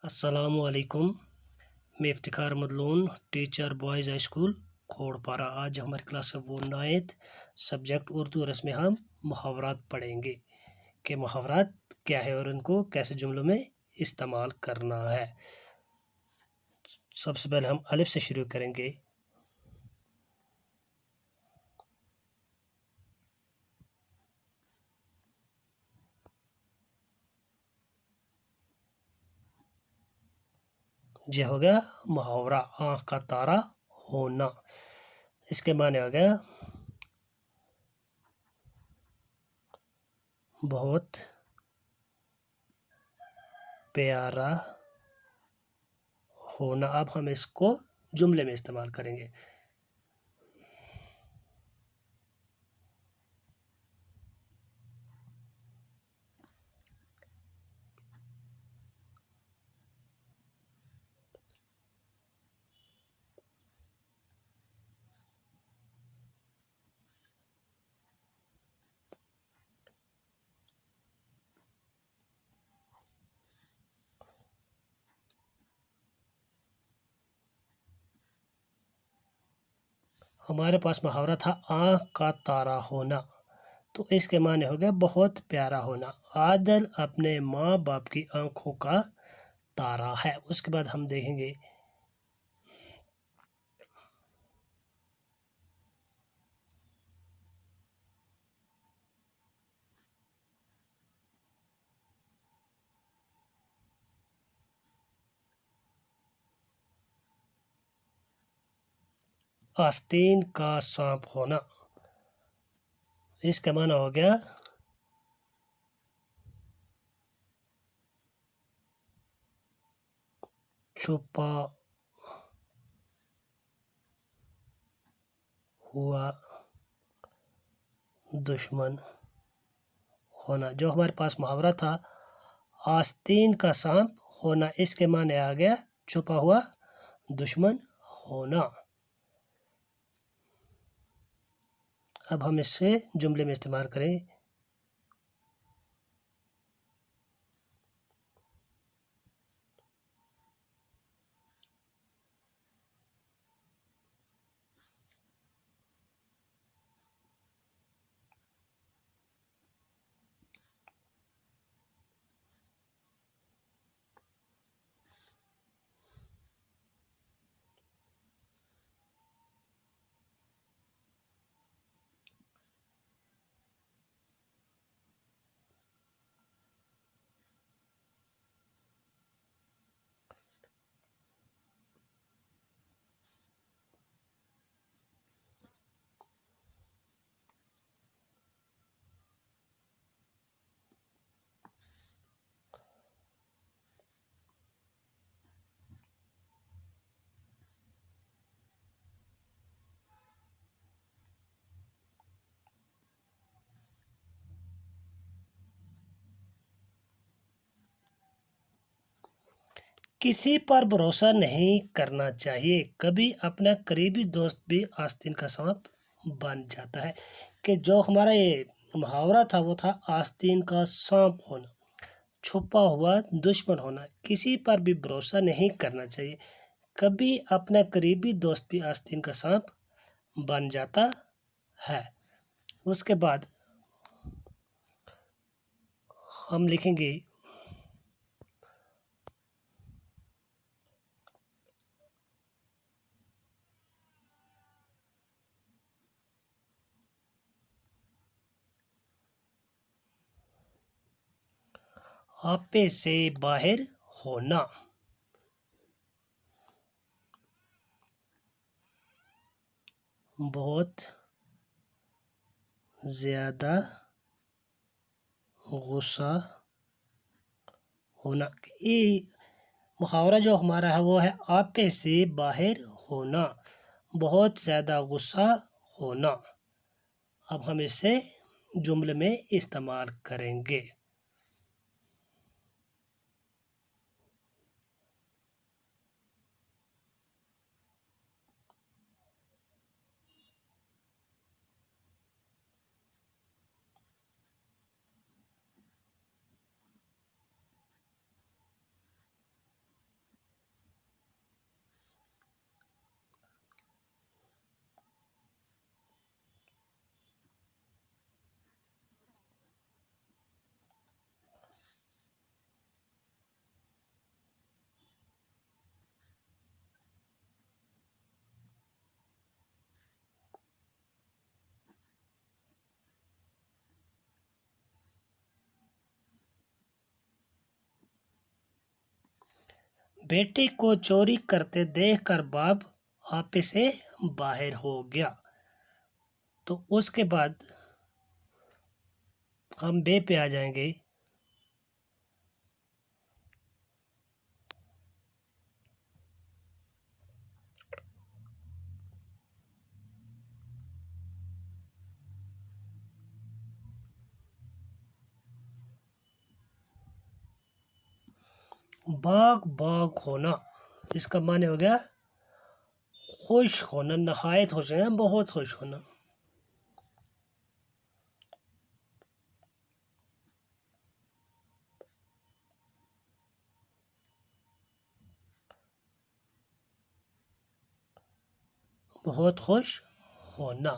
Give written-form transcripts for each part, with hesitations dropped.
अस्सलामुअलैकुम। मैं Iftikhar Madloon, teacher boys high school Khodpara. आज हमारी क्लास है वो 9th सब्जेक्ट उर्दू और इसमें हम मुहावरात पढ़ेंगे कि मुहावरात क्या है और उनको कैसे जुमलों में इस्तेमाल करना है। सबसे पहले हम अलिफ से शुरू करेंगे। यह हो गया मुहावरा, आँख का तारा होना। इसके माने हो गया बहुत प्यारा होना। अब हम इसको जुमले में इस्तेमाल करेंगे। हमारे पास मुहावरा था आँख का तारा होना, तो इसके माने हो गया बहुत प्यारा होना। आदल अपने माँ बाप की आंखों का तारा है। उसके बाद हम देखेंगे आस्तीन का सांप होना। इसका माना हो गया छुपा हुआ दुश्मन होना। जो हमारे पास मुहावरा था आस्तीन का सांप होना, इसके माने आ गया छुपा हुआ दुश्मन होना। अब हम इससे जुमले में इस्तेमाल करें। किसी पर भरोसा नहीं करना चाहिए, कभी अपना करीबी दोस्त भी आस्तीन का सांप बन जाता है। कि जो हमारा ये मुहावरा था वो था आस्तीन का सांप होना, छुपा हुआ दुश्मन होना, किसी पर भी भरोसा नहीं करना चाहिए, कभी अपना करीबी दोस्त भी आस्तीन का सांप बन जाता है। उसके बाद हम लिखेंगे आपे से बाहर होना। बहुत ज़्यादा गुस्सा होना। ये मुहावरा जो हमारा है वो है आपे से बाहर होना, बहुत ज़्यादा गुस्सा होना। अब हम इसे जुमले में इस्तेमाल करेंगे। बेटी को चोरी करते देखकर बाप आपे से बाहर हो गया। तो उसके बाद हम बे पे आ जाएंगे। बाग बाग होना, इसका माने हो गया खुश होना, नहायत खुश होना, बहुत खुश होना। बहुत खुश होना।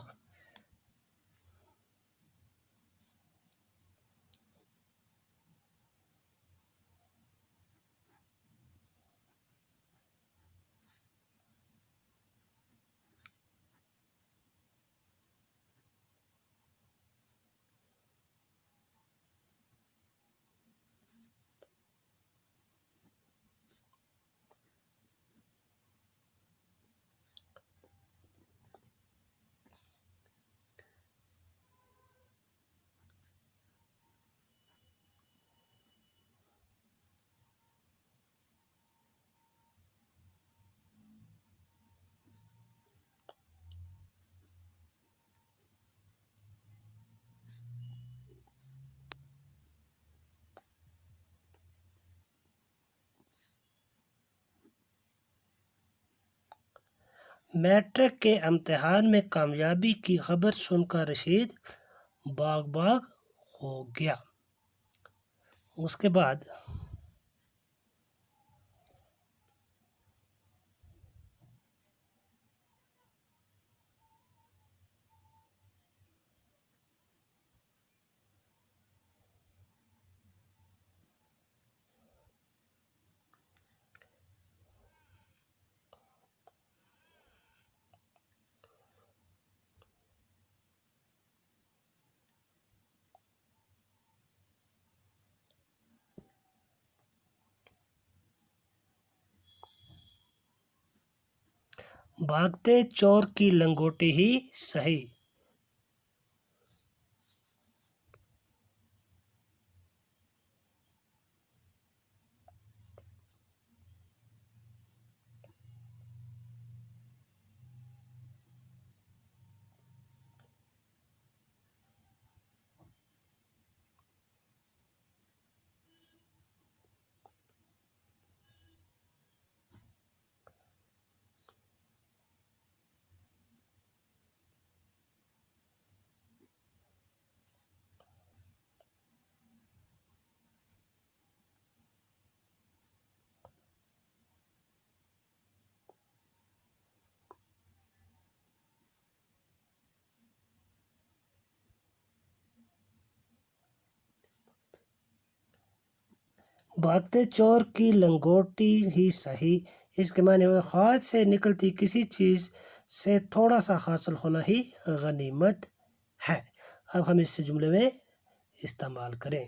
मैट्रिक के इम्तिहान में कामयाबी की खबर सुनकर रशीद बाग बाग हो गया। उसके बाद भागते चोर की लंगोटी ही सही। भागते चोर की लंगोटी ही सही, इसके माने हुए हाथ से निकलती किसी चीज से थोड़ा सा हासिल होना ही गनीमत है। अब हम इस जुमले में इस्तेमाल करें।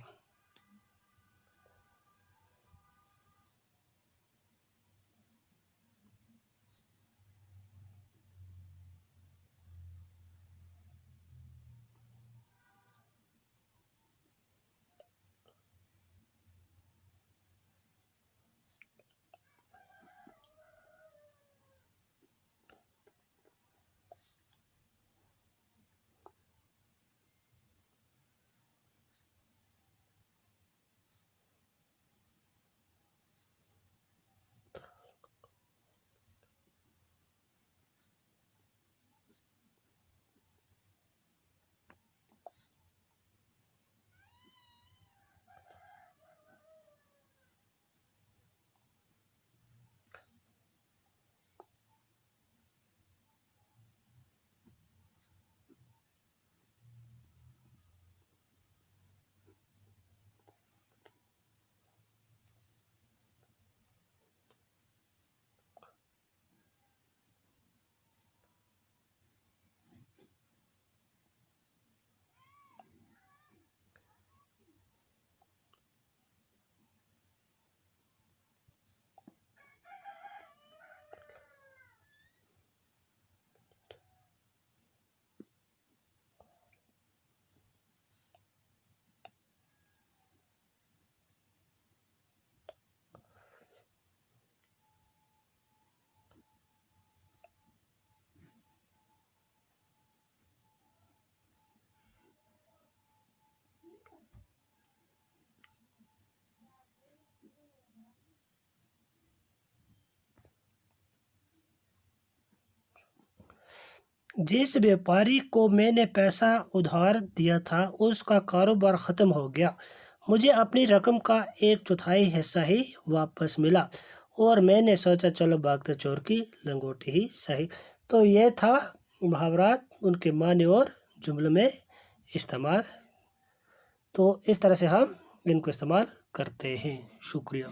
जिस व्यापारी को मैंने पैसा उधार दिया था उसका कारोबार ख़त्म हो गया। मुझे अपनी रकम का 1/4 हिस्सा ही वापस मिला और मैंने सोचा चलो भागते चोर की लंगोटी ही सही। तो ये था मुहावरात, उनके माने और जुमलों में इस्तेमाल। तो इस तरह से हम इनको इस्तेमाल करते हैं। शुक्रिया।